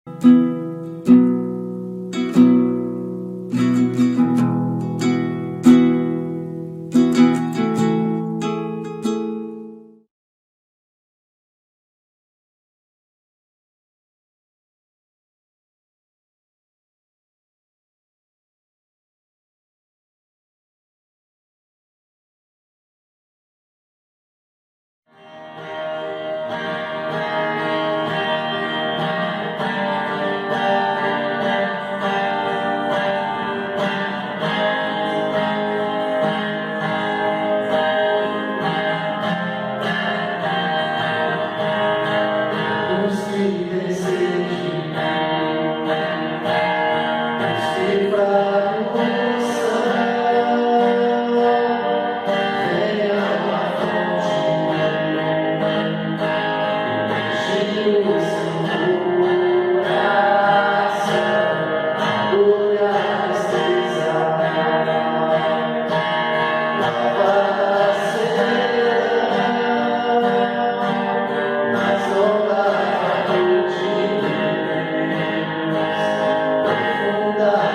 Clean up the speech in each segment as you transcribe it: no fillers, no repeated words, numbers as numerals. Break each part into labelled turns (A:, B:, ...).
A: Todos que têm sede, busquem fraqueza, venham à fonte, enche o seu coração, glória a tristeza, apaga a cera, nas ondas da noite, profunda.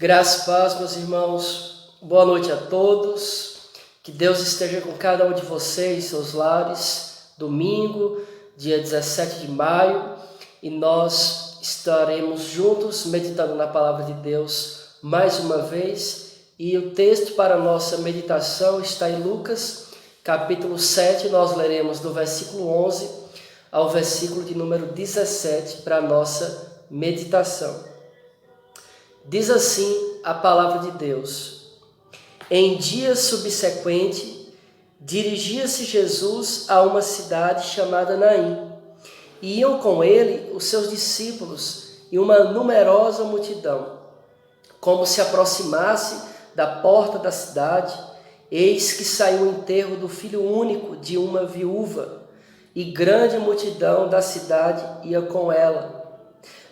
B: Graça e paz, meus irmãos. Boa noite a todos. Que Deus esteja com cada um de vocês, seus lares. Domingo, dia 17 de maio, e nós estaremos juntos meditando na palavra de Deus mais uma vez. E o texto para a nossa meditação está em Lucas, capítulo 7. Nós leremos do versículo 11 ao versículo de número 17 para a nossa meditação. Diz assim a palavra de Deus: Em dia subsequente, dirigia-se Jesus a uma cidade chamada Naim, e iam com ele os seus discípulos e uma numerosa multidão. Como se aproximasse da porta da cidade, eis que saiu o enterro do filho único de uma viúva, e grande multidão da cidade ia com ela.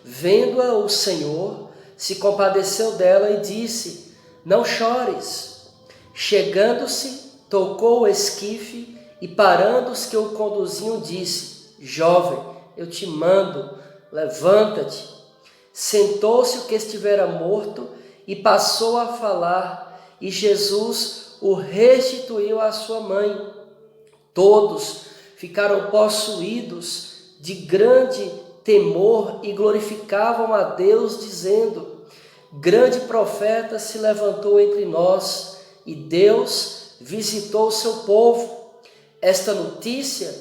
B: Vendo-a o Senhor, se compadeceu dela e disse: Não chores. Chegando-se, tocou o esquife e, parando os que o conduziam, disse: Jovem, eu te mando, levanta-te. Sentou-se o que estivera morto e passou a falar, e Jesus o restituiu à sua mãe. Todos ficaram possuídos de grande temor e glorificavam a Deus, dizendo: Grande profeta se levantou entre nós, e Deus visitou o seu povo. Esta notícia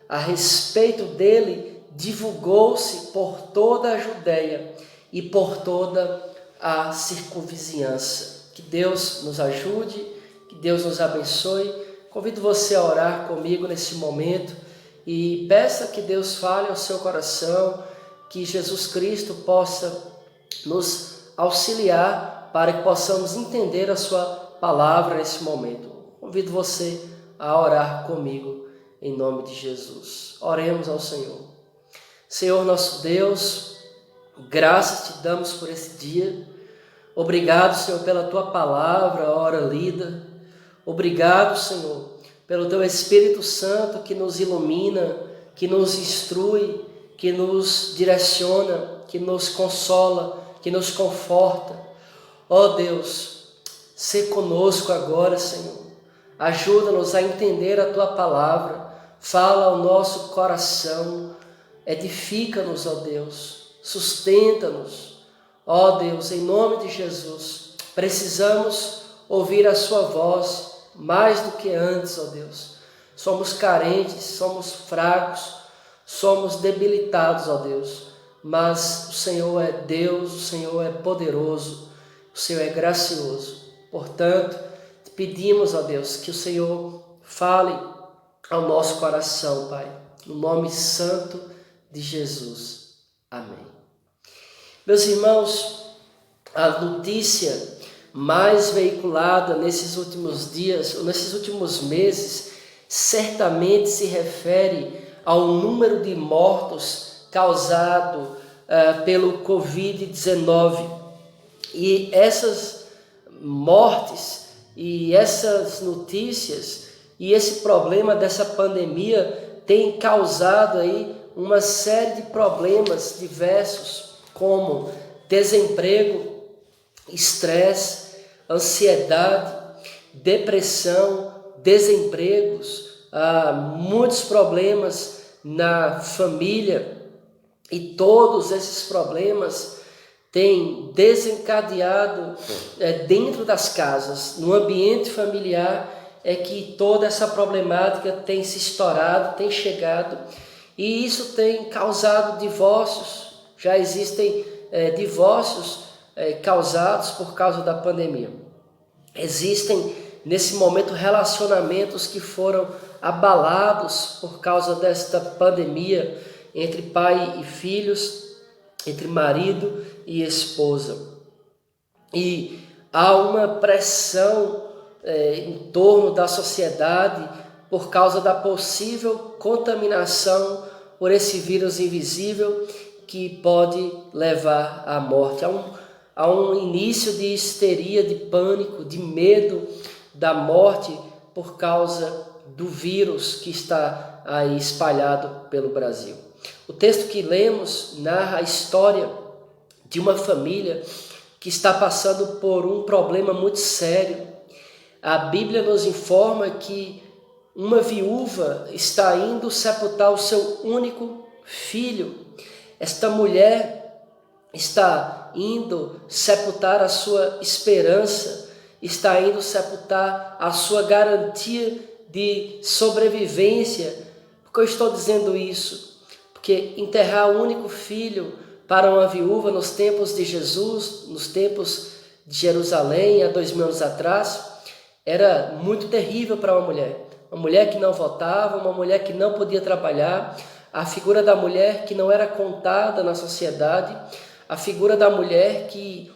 B: a respeito dele divulgou-se por toda a Judeia e por toda a circunvizinhança. Que Deus nos ajude, que Deus nos abençoe. Convido você a orar comigo nesse momento e peça que Deus fale ao seu coração, que Jesus Cristo possa nos auxiliar para que possamos entender a sua palavra nesse momento. Convido você a orar comigo em nome de Jesus. Oremos ao Senhor. Senhor nosso Deus, graças te damos por esse dia. Obrigado, Senhor, pela tua palavra, a hora lida. Obrigado, Senhor, pelo teu Espírito Santo que nos ilumina, que nos instrui, que nos direciona, que nos consola, que nos conforta. Ó Deus, sê conosco agora, Senhor. Ajuda-nos a entender a tua palavra. Fala ao nosso coração. Edifica-nos, ó Deus. Sustenta-nos. Ó Deus, em nome de Jesus, precisamos ouvir a sua voz mais do que antes, ó Deus. Somos carentes, somos fracos, somos debilitados, ó Deus. Mas o Senhor é Deus, o Senhor é poderoso, o Senhor é gracioso. Portanto, te pedimos, ó Deus, que o Senhor fale ao nosso coração, Pai, no nome santo de Jesus. Amém. Meus irmãos, a notícia mais veiculada nesses últimos dias, ou nesses últimos meses, certamente se refere ao número de mortos causado pelo Covid-19. E essas mortes e essas notícias e esse problema dessa pandemia tem causado aí uma série de problemas diversos, como desemprego, estresse, ansiedade, depressão, desempregos, muitos problemas na família, e todos esses problemas têm desencadeado dentro das casas, no ambiente familiar, é que toda essa problemática tem se estourado, tem chegado, e isso tem causado divórcios. Já existem divórcios causados por causa da pandemia. Existem nesse momento relacionamentos que foram abalados por causa desta pandemia, entre pai e filhos, entre marido e esposa. E há uma pressão em torno da sociedade por causa da possível contaminação por esse vírus invisível que pode levar à morte. Há um início de histeria, de pânico, de medo da morte por causa do vírus que está aí espalhado pelo Brasil. O texto que lemos narra a história de uma família que está passando por um problema muito sério. A Bíblia nos informa que uma viúva está indo sepultar o seu único filho. Esta mulher está indo sepultar a sua esperança, está indo sepultar a sua garantia de sobrevivência. Por que eu estou dizendo isso? Porque enterrar o único filho para uma viúva nos tempos de Jesus, nos tempos de Jerusalém, há 2000 anos atrás, era muito terrível para uma mulher que não votava, uma mulher que não podia trabalhar, a figura da mulher que não era contada na sociedade, a figura da mulher que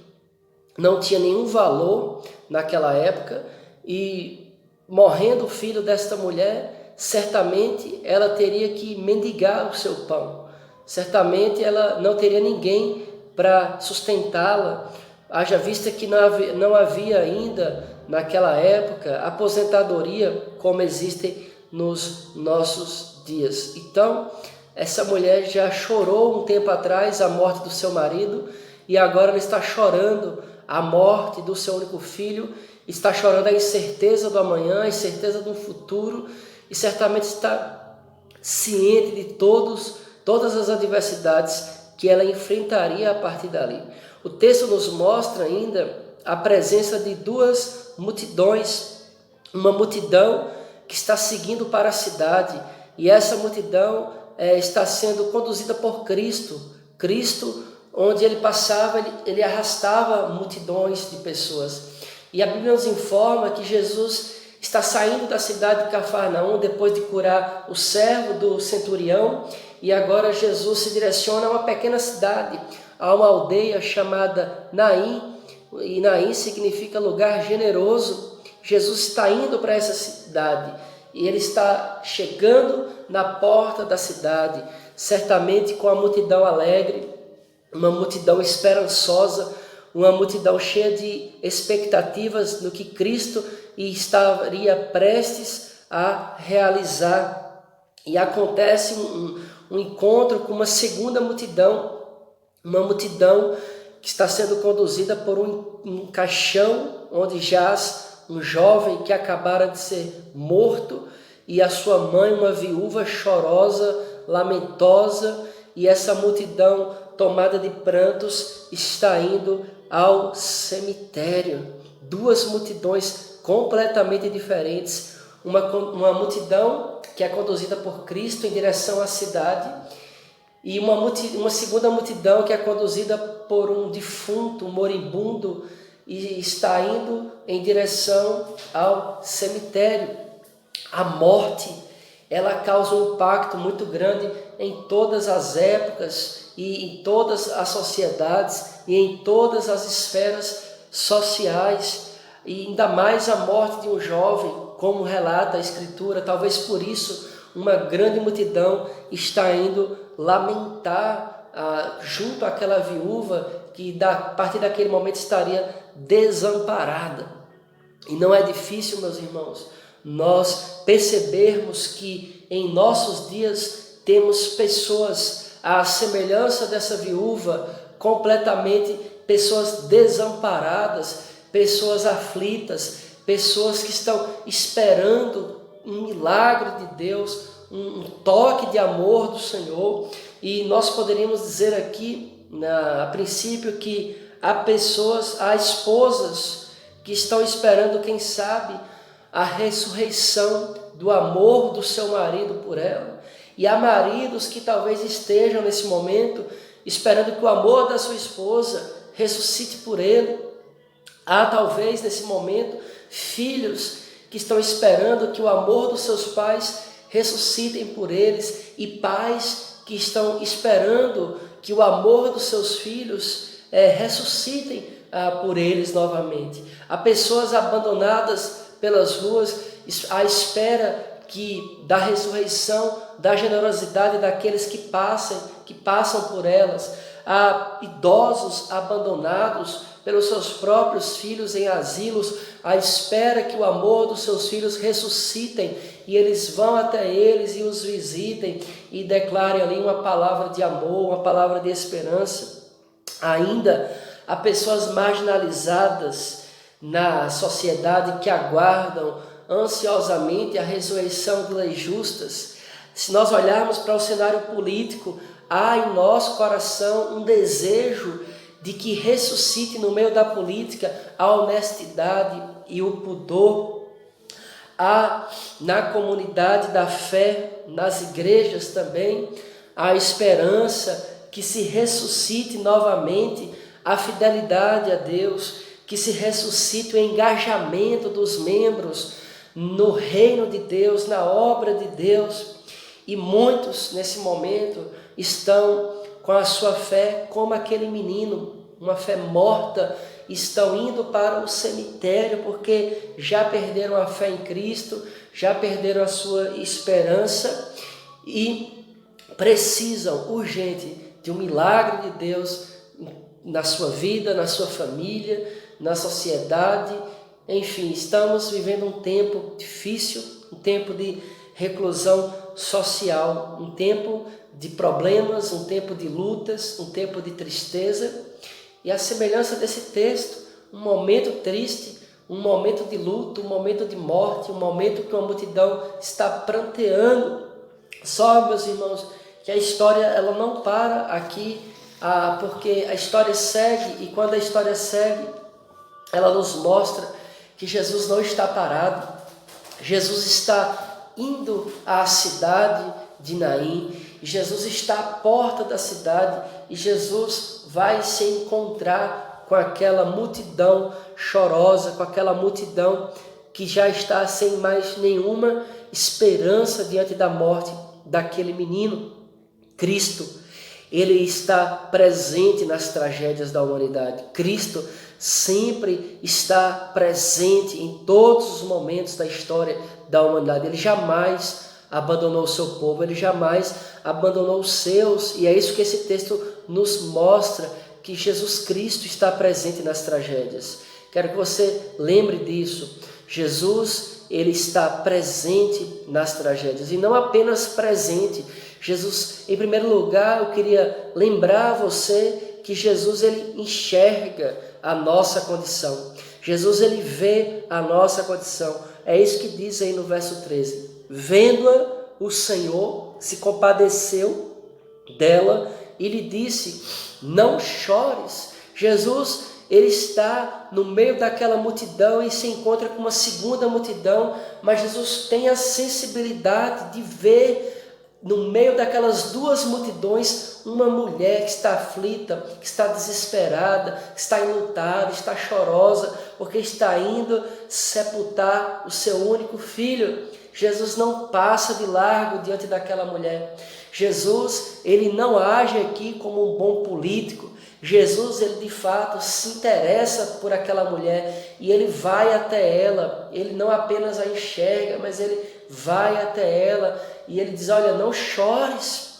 B: não tinha nenhum valor naquela época, e morrendo o filho desta mulher, certamente ela teria que mendigar o seu pão, certamente ela não teria ninguém para sustentá-la, haja vista que não havia ainda naquela época aposentadoria como existe nos nossos dias. Então, essa mulher já chorou um tempo atrás a morte do seu marido, e agora ela está chorando a morte do seu único filho, está chorando a incerteza do amanhã, a incerteza do futuro, e certamente está ciente de todas as adversidades que ela enfrentaria a partir dali. O texto nos mostra ainda a presença de duas multidões, uma multidão que está seguindo para a cidade, e essa multidão está sendo conduzida por Cristo. Cristo, onde ele passava, ele arrastava multidões de pessoas. E a Bíblia nos informa que Jesus está saindo da cidade de Cafarnaum depois de curar o servo do centurião, e agora Jesus se direciona a uma pequena cidade, a uma aldeia chamada Naim, e Naim significa lugar generoso. Jesus está indo para essa cidade, e ele está chegando na porta da cidade, certamente com a multidão alegre, uma multidão esperançosa, uma multidão cheia de expectativas no que Cristo estaria prestes a realizar. E acontece um encontro com uma segunda multidão, uma multidão que está sendo conduzida por um caixão onde jaz um jovem que acabara de ser morto, e a sua mãe, uma viúva chorosa, lamentosa, e essa multidão tomada de prantos está indo ao cemitério. Duas multidões completamente diferentes, uma multidão que é conduzida por Cristo em direção à cidade, e uma segunda multidão que é conduzida por um defunto, um moribundo, e está indo em direção ao cemitério. A morte, ela causa um impacto muito grande em todas as épocas e em todas as sociedades e em todas as esferas sociais, e ainda mais a morte de um jovem, como relata a Escritura. Talvez por isso uma grande multidão está indo lamentar junto àquela viúva que a partir daquele momento estaria desamparada. E não é difícil, meus irmãos, nós percebermos que em nossos dias temos pessoas à semelhança dessa viúva, completamente pessoas desamparadas, pessoas aflitas, pessoas que estão esperando um milagre de Deus, um toque de amor do Senhor. E nós poderíamos dizer aqui, a princípio, que há esposas que estão esperando, quem sabe, a ressurreição do amor do seu marido por ela. E há maridos que talvez estejam nesse momento esperando que o amor da sua esposa ressuscite por ele. Há talvez nesse momento filhos que estão esperando que o amor dos seus pais ressuscitem por eles, e pais que estão esperando que o amor dos seus filhos ressuscitem por eles novamente. Há pessoas abandonadas pelas ruas à espera da ressurreição, da generosidade daqueles que passam por elas. Há idosos abandonados pelos seus próprios filhos em asilos, à espera que o amor dos seus filhos ressuscitem, e eles vão até eles e os visitem e declarem ali uma palavra de amor, uma palavra de esperança. Ainda há pessoas marginalizadas na sociedade que aguardam ansiosamente a ressurreição de leis justas. Se nós olharmos para o cenário político, há em nosso coração um desejo de que ressuscite no meio da política a honestidade e o pudor. Há na comunidade da fé, nas igrejas também, a esperança que se ressuscite novamente a fidelidade a Deus, que se ressuscite o engajamento dos membros no reino de Deus, na obra de Deus. E muitos nesse momento estão com a sua fé como aquele menino, uma fé morta, estão indo para o cemitério porque já perderam a fé em Cristo, já perderam a sua esperança e precisam urgente de um milagre de Deus na sua vida, na sua família, na sociedade. Enfim, estamos vivendo um tempo difícil, um tempo de reclusão social, um tempo de problemas, um tempo de lutas, um tempo de tristeza. E a semelhança desse texto, um momento triste, um momento de luto, um momento de morte, um momento que uma multidão está pranteando. Só, meus irmãos, que a história ela não para aqui, porque a história segue, e quando a história segue, ela nos mostra que Jesus não está parado. Jesus está indo à cidade de Naim, e Jesus está à porta da cidade, e Jesus vai se encontrar com aquela multidão chorosa, com aquela multidão que já está sem mais nenhuma esperança diante da morte daquele menino. Cristo, ele está presente nas tragédias da humanidade. Cristo sempre está presente em todos os momentos da história da humanidade. Ele jamais abandonou o seu povo, ele jamais abandonou os seus, e é isso que esse texto nos mostra, que Jesus Cristo está presente nas tragédias. Quero que você lembre disso. Jesus, ele está presente nas tragédias, e não apenas presente. Jesus, em primeiro lugar, eu queria lembrar você que Jesus, ele enxerga a nossa condição. Jesus, ele vê a nossa condição. É isso que diz aí no verso 13. Vendo-a, o Senhor se compadeceu dela e lhe disse: não chores. Jesus, ele está no meio daquela multidão e se encontra com uma segunda multidão, mas Jesus tem a sensibilidade de ver no meio daquelas duas multidões uma mulher que está aflita, que está desesperada, que está enlutada, está chorosa, porque está indo sepultar o seu único filho. Jesus não passa de largo diante daquela mulher. Jesus, ele não age aqui como um bom político. Jesus, ele de fato se interessa por aquela mulher e ele vai até ela. Ele não apenas a enxerga, mas ele vai até ela e ele diz: olha, não chores,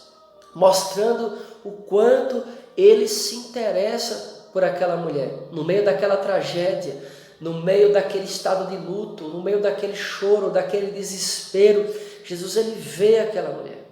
B: mostrando o quanto ele se interessa por aquela mulher. No meio daquela tragédia, no meio daquele estado de luto, no meio daquele choro, daquele desespero, Jesus, ele vê aquela mulher.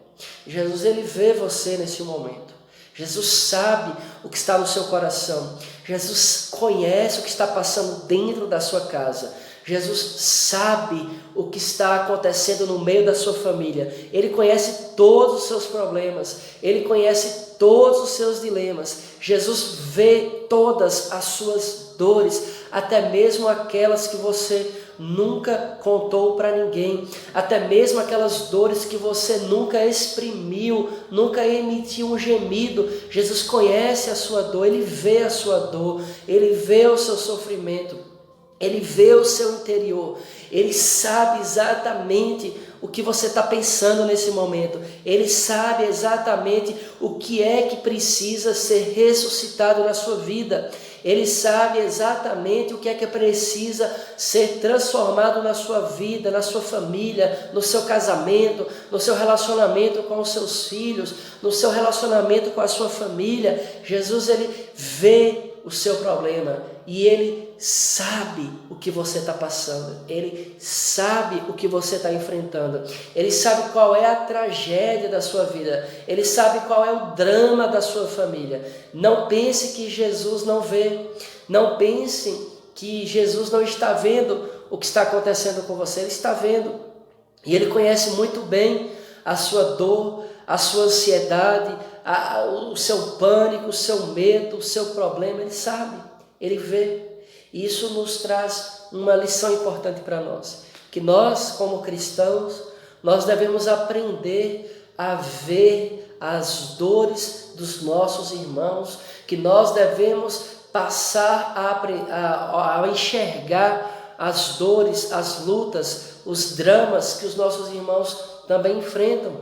B: Jesus, ele vê você nesse momento. Jesus sabe o que está no seu coração. Jesus conhece o que está passando dentro da sua casa. Jesus sabe o que está acontecendo no meio da sua família. Ele conhece todos os seus problemas. Ele conhece todos os seus dilemas. Jesus vê todas as suas dores, até mesmo aquelas que você nunca contou para ninguém, até mesmo aquelas dores que você nunca exprimiu, nunca emitiu um gemido. Jesus conhece a sua dor, ele vê a sua dor, ele vê o seu sofrimento, ele vê o seu interior, ele sabe exatamente o que você está pensando nesse momento, ele sabe exatamente o que é que precisa ser ressuscitado na sua vida. Ele sabe exatamente o que é que precisa ser transformado na sua vida, na sua família, no seu casamento, no seu relacionamento com os seus filhos, no seu relacionamento com a sua família. Jesus, ele vê o seu problema e ele sabe o que você está passando, ele sabe o que você está enfrentando, ele sabe qual é a tragédia da sua vida, ele sabe qual é o drama da sua família. Não pense que Jesus não vê, não pense que Jesus não está vendo o que está acontecendo com você. Ele está vendo e ele conhece muito bem a sua dor, a sua ansiedade, o seu pânico, o seu medo, o seu problema. Ele sabe, ele vê. E isso nos traz uma lição importante para nós, que nós, como cristãos, nós devemos aprender a ver as dores dos nossos irmãos, que nós devemos passar a enxergar as dores, as lutas, os dramas que os nossos irmãos também enfrentam.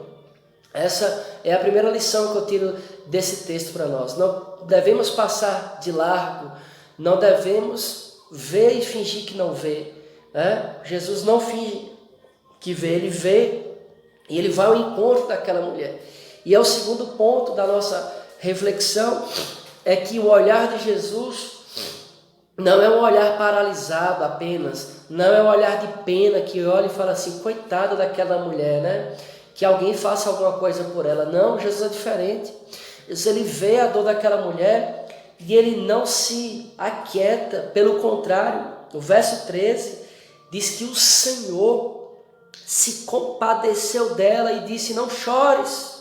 B: Essa é a primeira lição que eu tiro desse texto para nós. Não devemos passar de largo, não devemos ver e fingir que não vê. Jesus não finge que vê, ele vê e ele vai ao encontro daquela mulher. E é o segundo ponto da nossa reflexão, é que o olhar de Jesus não é um olhar paralisado apenas, não é um olhar de pena que olha e fala assim: coitada daquela mulher, né? Que alguém faça alguma coisa por ela. Não, Jesus é diferente. Jesus, ele vê a dor daquela mulher e ele não se aquieta, pelo contrário. No verso 13 diz que o Senhor se compadeceu dela e disse: não chores.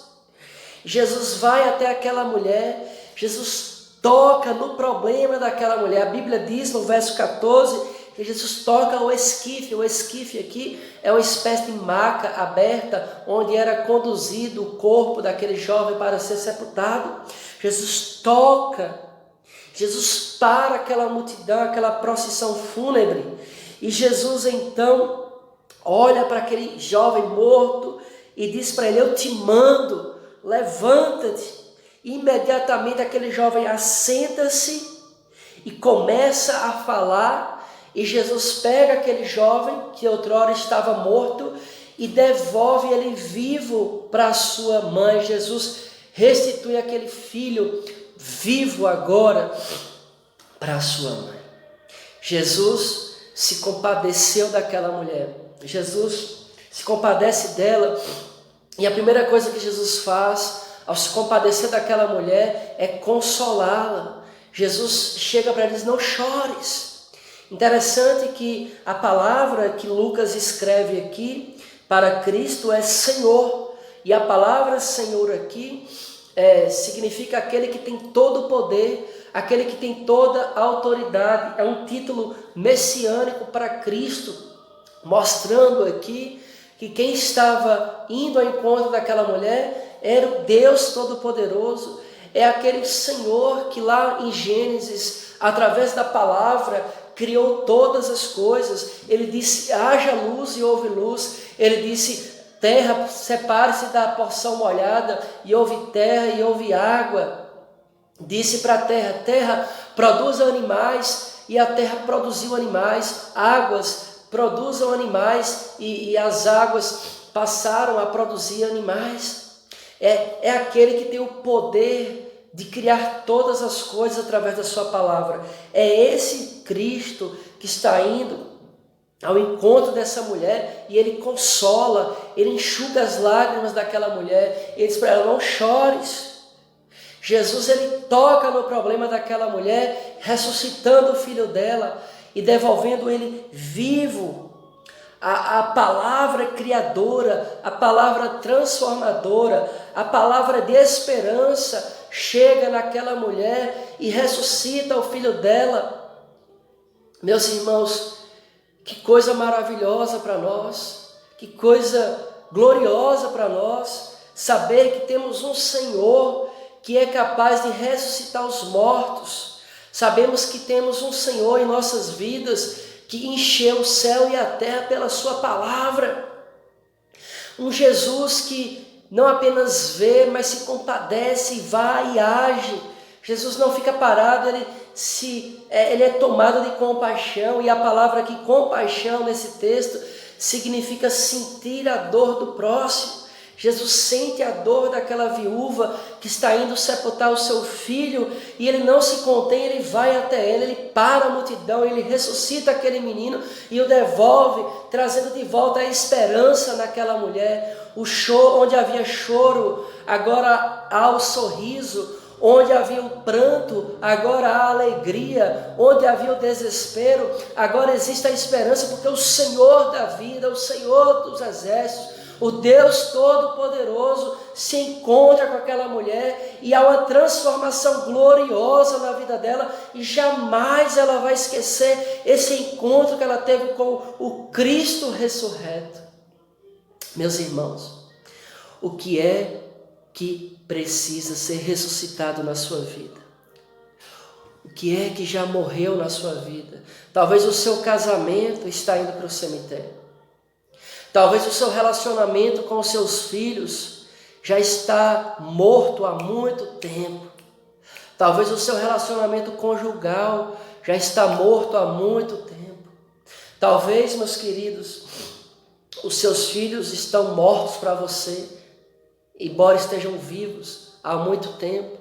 B: Jesus vai até aquela mulher, Jesus toca no problema daquela mulher. A Bíblia diz no verso 14 que Jesus toca o esquife. O esquife aqui é uma espécie de maca aberta onde era conduzido o corpo daquele jovem para ser sepultado. Jesus toca, Jesus para aquela multidão, aquela procissão fúnebre, e Jesus então olha para aquele jovem morto e diz para ele: eu te mando, levanta-te. Imediatamente aquele jovem assenta-se e começa a falar, e Jesus pega aquele jovem que outrora estava morto e devolve ele vivo para a sua mãe. Jesus restitui aquele filho vivo agora para a sua mãe. Jesus se compadeceu daquela mulher, Jesus se compadece dela, e a primeira coisa que Jesus faz ao se compadecer daquela mulher é consolá-la. Jesus chega para ela e diz: não chores. Interessante que a palavra que Lucas escreve aqui para Cristo é Senhor, e a palavra Senhor aqui significa aquele que tem todo o poder, aquele que tem toda a autoridade. É um título messiânico para Cristo, mostrando aqui que quem estava indo ao encontro daquela mulher era o Deus Todo-Poderoso, é aquele Senhor que lá em Gênesis, através da palavra, criou todas as coisas. Ele disse: haja luz e houve luz. Ele disse: terra, separe-se da porção molhada, e houve terra e houve água. disse para a terra: terra, produza animais, e a terra produziu animais, águas, produzam animais, e as águas passaram a produzir animais. É aquele que tem o poder de criar todas as coisas através da sua palavra. É esse Cristo que está indo ao encontro dessa mulher, e ele consola, ele enxuga as lágrimas daquela mulher, ele diz para ela: não chores. Jesus, ele toca no problema daquela mulher, ressuscitando o filho dela e devolvendo ele vivo. A palavra criadora, a palavra transformadora, a palavra de esperança chega naquela mulher e ressuscita o filho dela. Meus irmãos, que coisa maravilhosa para nós, que coisa gloriosa para nós, saber que temos um Senhor que é capaz de ressuscitar os mortos. Sabemos que temos um Senhor em nossas vidas que encheu o céu e a terra pela sua palavra. Um Jesus que não apenas vê, mas se compadece, vai e age. Jesus não fica parado, ele é tomado de compaixão, e a palavra aqui, compaixão, nesse texto, significa sentir a dor do próximo. Jesus sente a dor daquela viúva que está indo sepultar o seu filho, e ele não se contém, ele vai até ele para a multidão, ele ressuscita aquele menino e o devolve, trazendo de volta a esperança naquela mulher. O choro, onde havia choro, agora há o sorriso. Onde havia o pranto, agora há alegria. Onde havia o desespero, agora existe a esperança, porque o Senhor da vida, o Senhor dos exércitos, o Deus Todo-Poderoso se encontra com aquela mulher, e há uma transformação gloriosa na vida dela, e jamais ela vai esquecer esse encontro que ela teve com o Cristo ressurreto. Meus irmãos, o que é que precisa ser ressuscitado na sua vida? O que é que já morreu na sua vida? Talvez o seu casamento está indo para o cemitério. Talvez o seu relacionamento com os seus filhos já está morto há muito tempo. Talvez o seu relacionamento conjugal já está morto há muito tempo. Talvez, meus queridos, os seus filhos estão mortos para você, embora estejam vivos há muito tempo.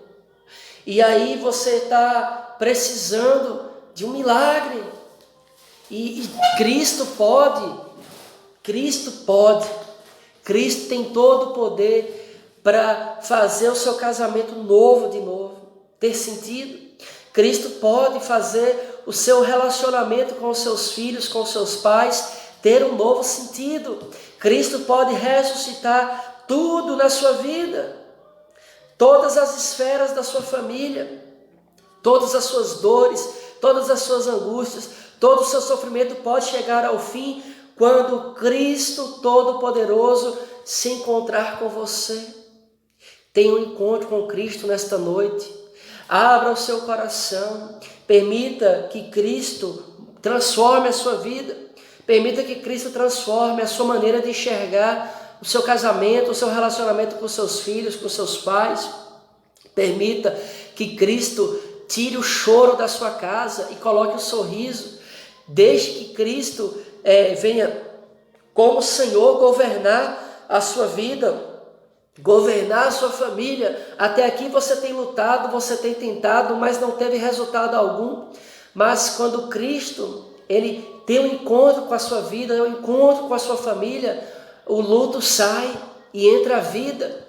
B: E aí você está precisando de um milagre. E Cristo pode. Cristo tem todo o poder para fazer o seu casamento novo de novo, ter sentido. Cristo pode fazer o seu relacionamento com os seus filhos, com os seus pais, ter um novo sentido. Cristo pode ressuscitar tudo na sua vida, todas as esferas da sua família, todas as suas dores, todas as suas angústias, todo o seu sofrimento pode chegar ao fim quando Cristo Todo-Poderoso se encontrar com você. Tenha um encontro com Cristo nesta noite. Abra o seu coração. Permita que Cristo transforme a sua vida. Permita que Cristo transforme a sua maneira de enxergar o seu casamento, o seu relacionamento com seus filhos, com seus pais. Permita que Cristo tire o choro da sua casa e coloque o sorriso. Deixe que Cristo venha como Senhor governar a sua vida, governar a sua família. Até aqui você tem lutado, você tem tentado, mas não teve resultado algum. Mas quando Cristo, ele tem um encontro com a sua vida, um encontro com a sua família, o luto sai e entra a vida,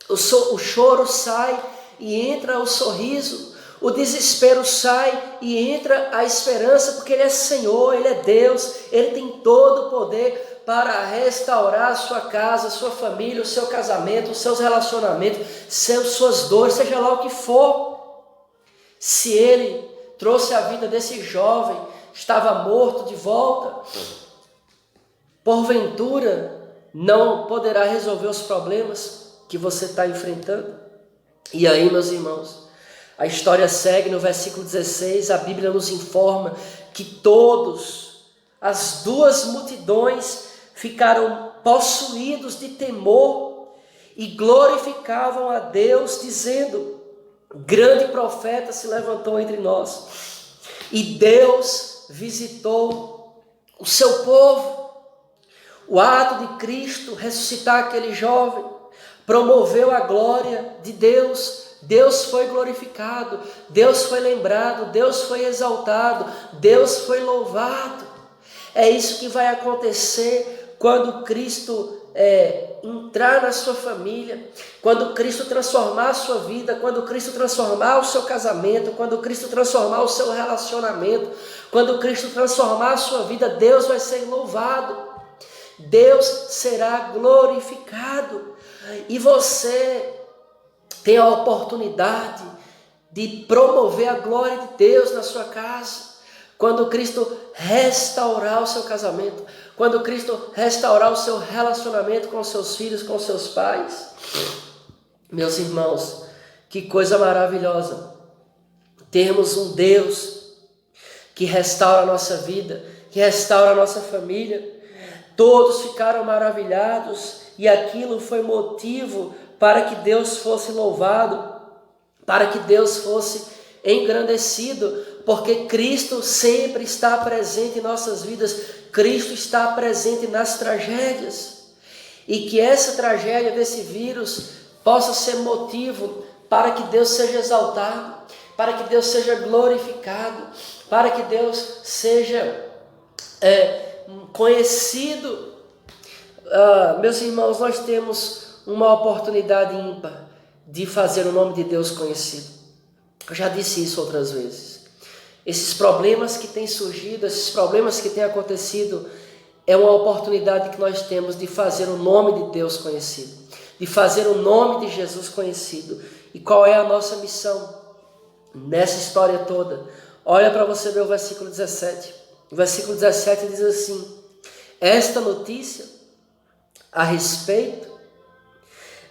B: o choro sai e entra o sorriso, o desespero sai e entra a esperança, porque Ele é Senhor, Ele é Deus, Ele tem todo o poder para restaurar a sua casa, a sua família, o seu casamento, os seus relacionamentos, suas dores, seja lá o que for. Se Ele trouxe a vida desse jovem, estava morto de volta, porventura não poderá resolver os problemas que você está enfrentando? E aí, meus irmãos, a história segue no versículo 16, a Bíblia nos informa que as duas multidões ficaram possuídos de temor e glorificavam a Deus, dizendo: grande profeta se levantou entre nós. E Deus visitou o seu povo. O ato de Cristo ressuscitar aquele jovem promoveu a glória de Deus. Deus foi glorificado, Deus foi lembrado, Deus foi exaltado, Deus foi louvado. É isso que vai acontecer quando Cristo entrar na sua família, quando Cristo transformar a sua vida, quando Cristo transformar o seu casamento, quando Cristo transformar o seu relacionamento, quando Cristo transformar a sua vida, Deus vai ser louvado, Deus será glorificado. E você tem a oportunidade de promover a glória de Deus na sua casa, quando Cristo restaurar o seu casamento, quando Cristo restaurar o seu relacionamento com seus filhos, com seus pais. Meus irmãos, que coisa maravilhosa termos um Deus que restaura a nossa vida, que restaura a nossa família. Todos ficaram maravilhados e aquilo foi motivo para que Deus fosse louvado, para que Deus fosse engrandecido, porque Cristo sempre está presente em nossas vidas, Cristo está presente nas tragédias, e que essa tragédia desse vírus possa ser motivo para que Deus seja exaltado, para que Deus seja glorificado, para que Deus seja conhecido. Meus irmãos, nós temos uma oportunidade ímpar de fazer o nome de Deus conhecido. Eu já disse isso outras vezes. Esses problemas que têm surgido, esses problemas que têm acontecido, é uma oportunidade que nós temos de fazer o nome de Deus conhecido, de fazer o nome de Jesus conhecido. E qual é a nossa missão nessa história toda? Olha para você ver o versículo 17. O versículo 17 diz assim: esta notícia a respeito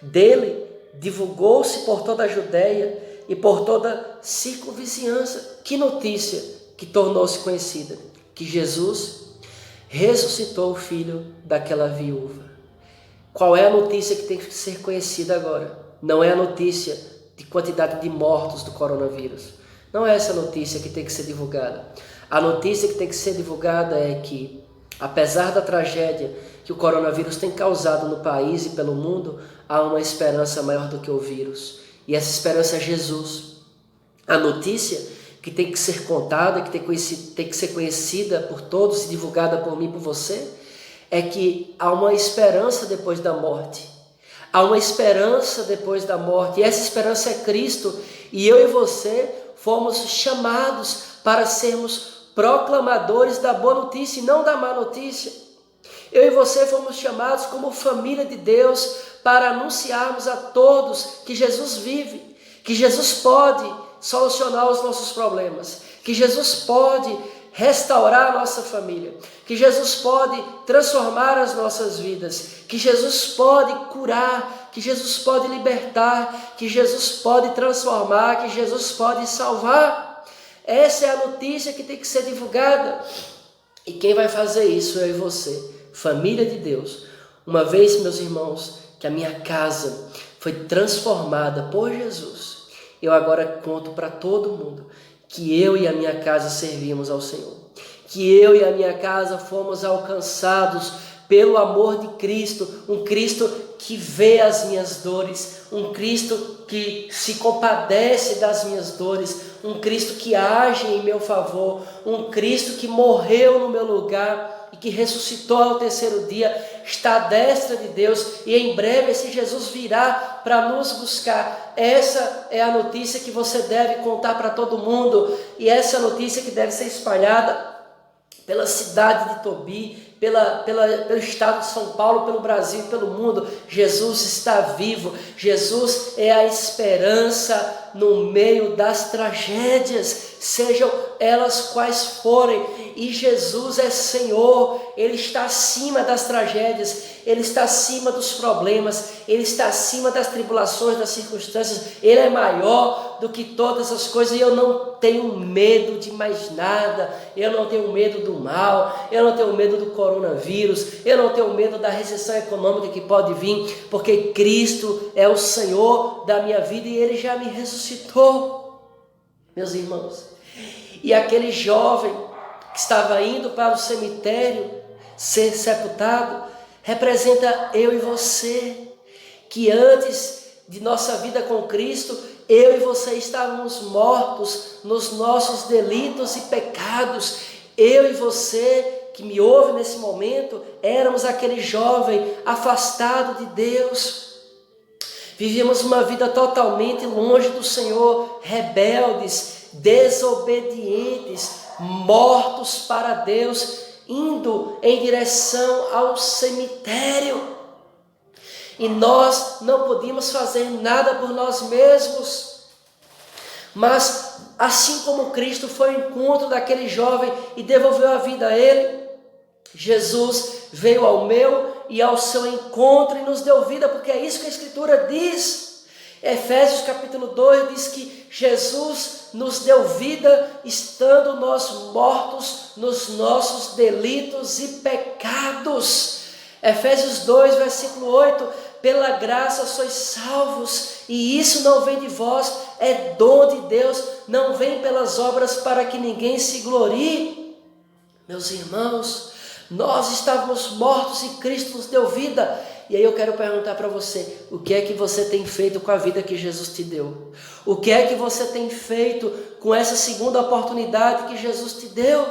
B: dele divulgou-se por toda a Judeia e por toda a circunvizinhança. Que notícia que tornou-se conhecida? Que Jesus ressuscitou o filho daquela viúva. Qual é a notícia que tem que ser conhecida agora? Não é a notícia de quantidade de mortos do coronavírus. Não é essa notícia que tem que ser divulgada. A notícia que tem que ser divulgada é que, apesar da tragédia que o coronavírus tem causado no país e pelo mundo, há uma esperança maior do que o vírus. E essa esperança é Jesus. A notícia que tem que ser contada, que tem que ser conhecida por todos e divulgada por mim e por você, é que há uma esperança depois da morte. Há uma esperança depois da morte. E essa esperança é Cristo. E eu e você fomos chamados para sermos proclamadores da boa notícia e não da má notícia. Eu e você fomos chamados como família de Deus para anunciarmos a todos que Jesus vive, que Jesus pode solucionar os nossos problemas, que Jesus pode restaurar a nossa família, que Jesus pode transformar as nossas vidas, que Jesus pode curar, que Jesus pode libertar, que Jesus pode transformar, que Jesus pode salvar. Essa é a notícia que tem que ser divulgada. E quem vai fazer isso? Eu e você, família de Deus. Uma vez, meus irmãos, que a minha casa foi transformada por Jesus, eu agora conto para todo mundo que eu e a minha casa servimos ao Senhor, que eu e a minha casa fomos alcançados pelo amor de Cristo, um Cristo que vê as minhas dores, um Cristo que se compadece das minhas dores, um Cristo que age em meu favor, um Cristo que morreu no meu lugar e que ressuscitou ao terceiro dia, está à destra de Deus, e em breve esse Jesus virá para nos buscar. Essa é a notícia que você deve contar para todo mundo, e essa é a notícia que deve ser espalhada pela cidade de Tobi, pelo estado de São Paulo, pelo Brasil, pelo mundo. Jesus está vivo, Jesus é a esperança no meio das tragédias, sejam elas quais forem, e Jesus é Senhor, Ele está acima das tragédias, Ele está acima dos problemas, Ele está acima das tribulações, das circunstâncias, Ele é maior do que todas as coisas, e eu não tenho medo de mais nada, eu não tenho medo do mal, eu não tenho medo do coronavírus, coronavírus, eu não tenho medo da recessão econômica que pode vir, porque Cristo é o Senhor da minha vida e Ele já me ressuscitou, meus irmãos. E aquele jovem que estava indo para o cemitério ser sepultado, representa eu e você, que antes de nossa vida com Cristo, eu e você estávamos mortos nos nossos delitos e pecados. Eu e você, que me ouve nesse momento, éramos aquele jovem afastado de Deus. Vivíamos uma vida totalmente longe do Senhor, rebeldes, desobedientes, mortos para Deus, indo em direção ao cemitério. E nós não podíamos fazer nada por nós mesmos. Mas assim como Cristo foi ao encontro daquele jovem e devolveu a vida a ele, Jesus veio ao meu e ao seu encontro e nos deu vida, porque é isso que a Escritura diz. Efésios capítulo 2 diz que Jesus nos deu vida estando nós mortos nos nossos delitos e pecados. Efésios 2 versículo 8, pela graça sois salvos, e isso não vem de vós, é dom de Deus, não vem pelas obras para que ninguém se glorie. Meus irmãos, nós estávamos mortos e Cristo nos deu vida. E aí eu quero perguntar para você, o que é que você tem feito com a vida que Jesus te deu? O que é que você tem feito com essa segunda oportunidade que Jesus te deu?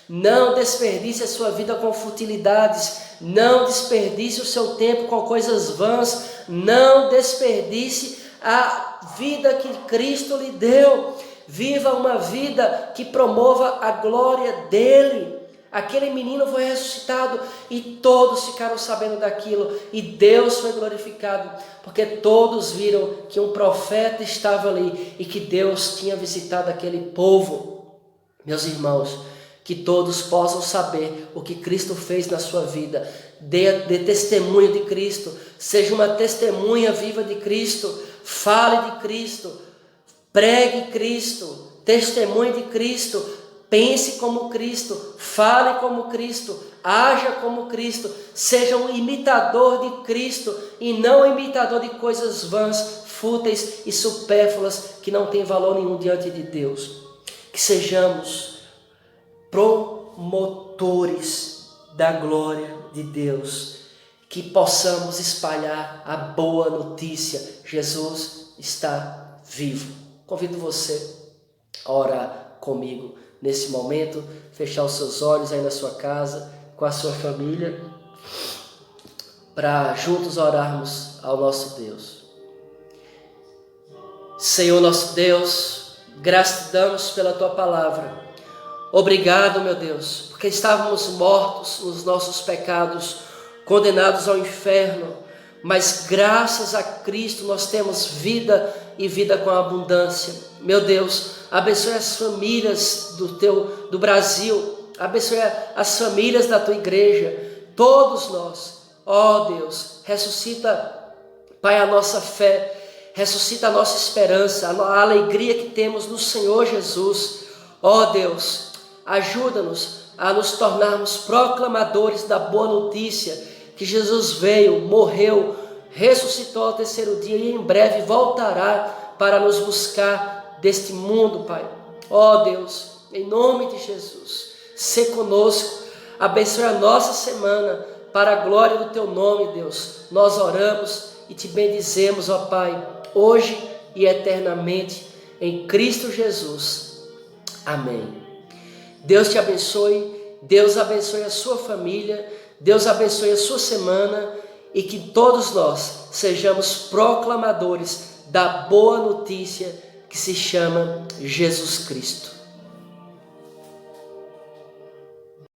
B: Não desperdice a sua vida com futilidades, não desperdice o seu tempo com coisas vãs, não desperdice a vida que Cristo lhe deu. Viva uma vida que promova a glória dele. Aquele menino foi ressuscitado e todos ficaram sabendo daquilo e Deus foi glorificado, porque todos viram que um profeta estava ali e que Deus tinha visitado aquele povo. Meus irmãos, que todos possam saber o que Cristo fez na sua vida. Dê testemunho de Cristo, seja uma testemunha viva de Cristo, fale de Cristo, pregue Cristo, testemunhe de Cristo, pense como Cristo, fale como Cristo, haja como Cristo, seja um imitador de Cristo e não um imitador de coisas vãs, fúteis e supérfluas que não têm valor nenhum diante de Deus. Que sejamos promotores da glória de Deus, que possamos espalhar a boa notícia: Jesus está vivo. Convido você a orar comigo nesse momento, fechar os seus olhos aí na sua casa, com a sua família, para juntos orarmos ao nosso Deus. Senhor nosso Deus, graças te damos pela tua palavra. Obrigado, meu Deus, porque estávamos mortos nos nossos pecados, condenados ao inferno, mas graças a Cristo nós temos vida e vida com abundância. Meu Deus, abençoe as famílias do Brasil, abençoe as famílias da tua igreja, todos nós. Ó Deus, ressuscita, Pai, a nossa fé, ressuscita a nossa esperança, a alegria que temos no Senhor Jesus. Ó Deus, ajuda-nos a nos tornarmos proclamadores da boa notícia, que Jesus veio, morreu, ressuscitou ao terceiro dia e em breve voltará para nos buscar deste mundo, Pai. Ó Deus, em nome de Jesus, sê conosco, abençoe a nossa semana para a glória do teu nome, Deus. Nós oramos e te bendizemos, ó Pai, hoje e eternamente, em Cristo Jesus. Amém. Deus te abençoe, Deus abençoe a sua família, Deus abençoe a sua semana e que todos nós sejamos proclamadores da boa notícia que se chama Jesus Cristo.